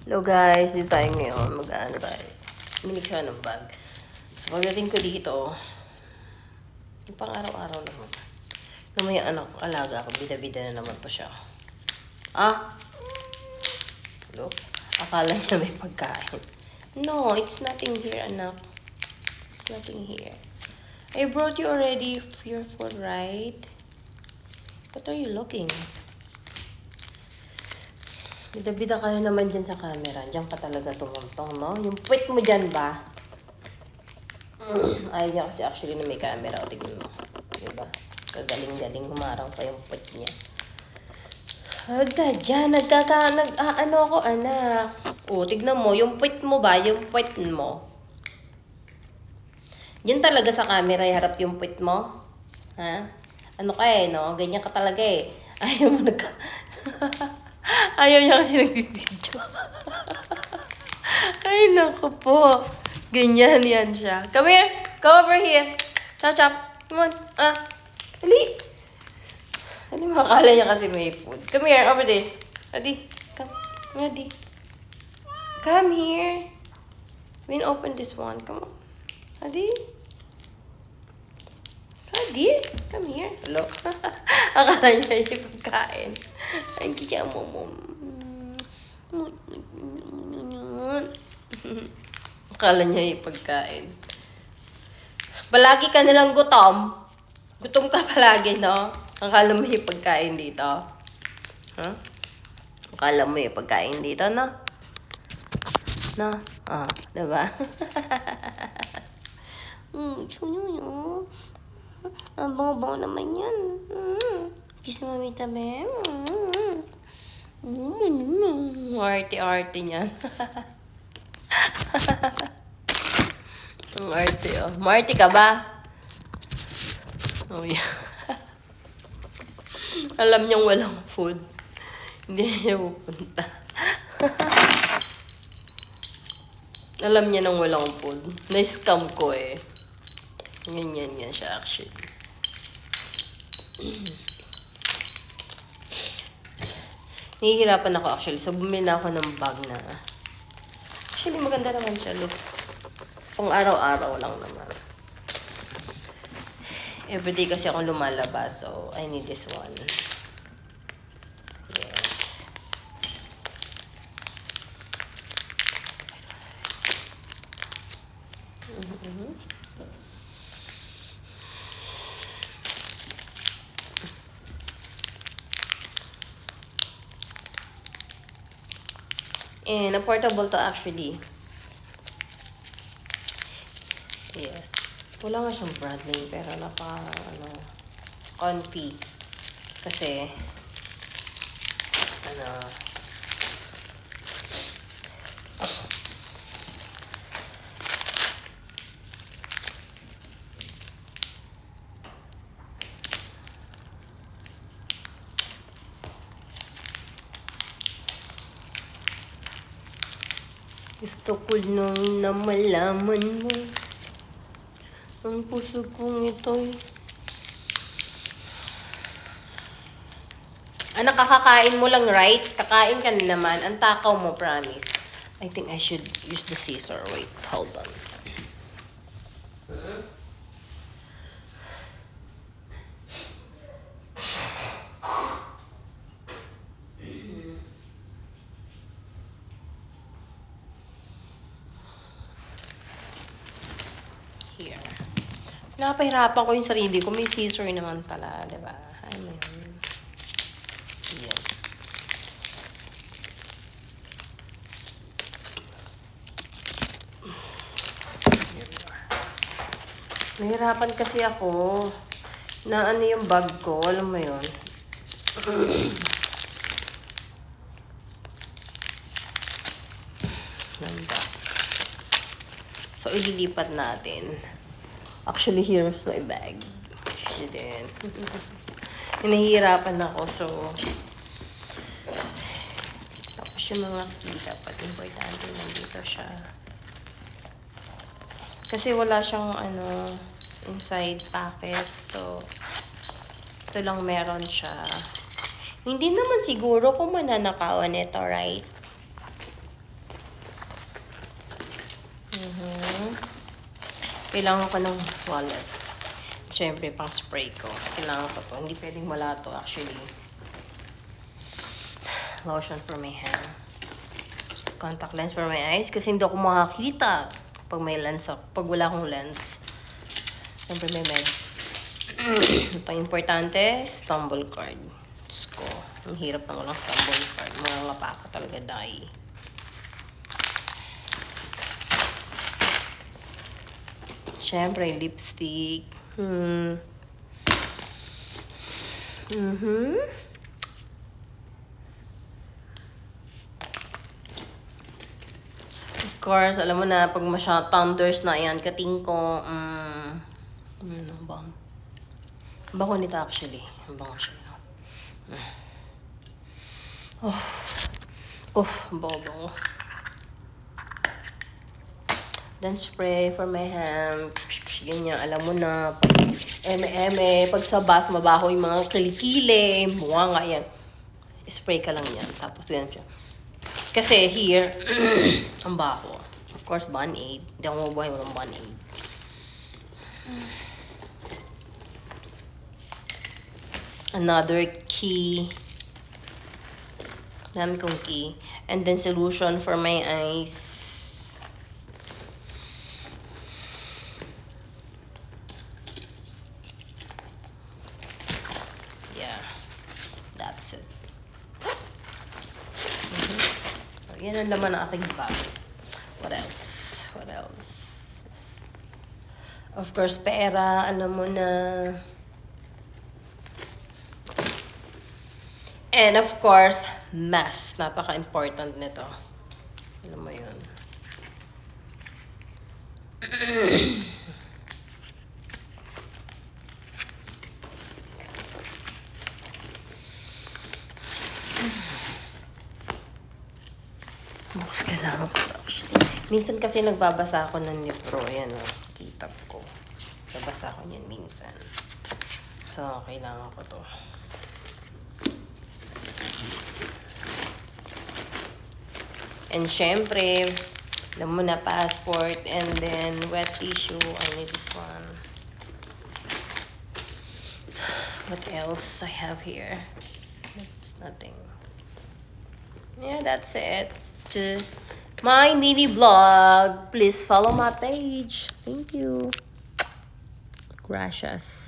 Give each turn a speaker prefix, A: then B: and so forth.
A: Hello guys, dito tayo ngayon. Mag-ano tayo. Minig siya ng bag. So pagdating ko dito, yung pang araw-araw naman. Naman yung anak, alaga ko. Bida-bida na naman to siya. Ah? Hello? Akala niya may pagkain. No, it's nothing here, anak. It's nothing here. I brought you already your food, right? What are you looking? Bida-bida ka na naman dyan sa camera. Diyan ka talaga tumungtong, no? Yung puwit mo dyan ba? Ayaw niya kasi actually na may camera. O, tignan mo. Diba? Kagaling-galing humarang pa yung puwit niya. Huwag ka dyan. Ano ako, anak. O, tignan mo. Yung puwit mo ba? Yung puwit mo. Diyan talaga sa camera harap yung puwit mo? Ha? Ano ka eh, no? Ganyan ka talaga eh. Ayaw mo Ayaw niya kasi nag-video. Ay, naku po. Ganyan yan siya. Come here. Come over here. Chop, chop. Come on. Dali. Dali, makakala niya kasi may food. Come here. Over there. Adi. Come. Adi. Come here. We can open this one. Come on. Adi. Adi. Come here. Hello. Akala niya yung pagkain. Ay, kaya mo. Akala niya yung pagkain. Palagi ka nilang gutom. Gutom ka palagi, no? Akala mo yung pagkain dito. Huh? Akala mo yung pagkain dito, no? No? Diba? Ang bango-bango naman yan. Kiss mo mami tabi. Arte-arte niya. Ang arte, oh. Marty ka ba? Oh, yeah. Alam niyang walang food. Hindi siya pupunta. Alam niya nang walang food. Na-scam ko eh. Ganyan siya actually. Nahihirapan ako actually. So, bumili na ako ng bag na. Actually, maganda naman siya. Look. Pang araw-araw lang naman. Everyday kasi akong lumalabas. So, I need this one. Yes. And portable to actually. Yes. Wala nga siyang brand name pero comfy. Kasi gusto ko nung na malaman mo ang puso kong ito'y anak, kakakain mo lang, right? Kakain ka na naman. Ang takaw mo, promise. I think I should use the scissor. Wait, hold on. Here. Napahirapan ko yung sarili ko. May scissor naman pala, diba? Ano yun? Yan. Nahirapan kasi ako na ano yung bag ko. Alam mo yun? Nanda. So, ililipat natin. Actually, here's my bag. Shit din. Nahihirapan ako, so tapos yung mga key, dapat importante nandito siya. Kasi wala siyang inside packet, so ito lang meron siya. Hindi naman siguro kung mananakawan ito, right? Kailangan ko ng wallet. Siyempre, pang spray ko. Kailangan ko to. Hindi pwedeng wala to actually. Lotion for my hand. Contact lens for my eyes. Kasi hindi ako makakita pag may lens ako. Pag wala akong lens. Siyempre may meds. Pang-importante, stumble card. Diyos ko. Ang hirap na walang stumble card. Mga ngapa ko talaga dahil. Siyempre, lipstick. Of course, alam mo na, pag thunders na yan, kating ko, ano ba? Bango nito actually. Bango siya. Bango. Then spray for my hand. Ganyan, alam mo na. Pag sa bus, mabaho yung mga kilikili. Bunga nga yan. Spray ka lang yan. Tapos ganyan siya. Kasi here, ang baho. Of course, Band-Aid. Hindi ako mabuhay walang Band-Aid. Another key. Dami kong key. And then solution for my eyes. That's it. So, yan ang laman ng aking bag. What else? Of course, pera. Alam mo na. And of course, mask. Napaka-important nito. Alam mo yun. Books kailangan ko actually. Minsan kasi nagbabasa ako ng libro. Ayan o, kitab ko. Nagbabasa ako niyan minsan. So, kailangan ko to. And syempre, alam mo na, passport. And then, wet tissue. I need this one. What else I have here? It's nothing. Yeah, that's it. My mini vlog. Please follow my page. Thank you. Gracias.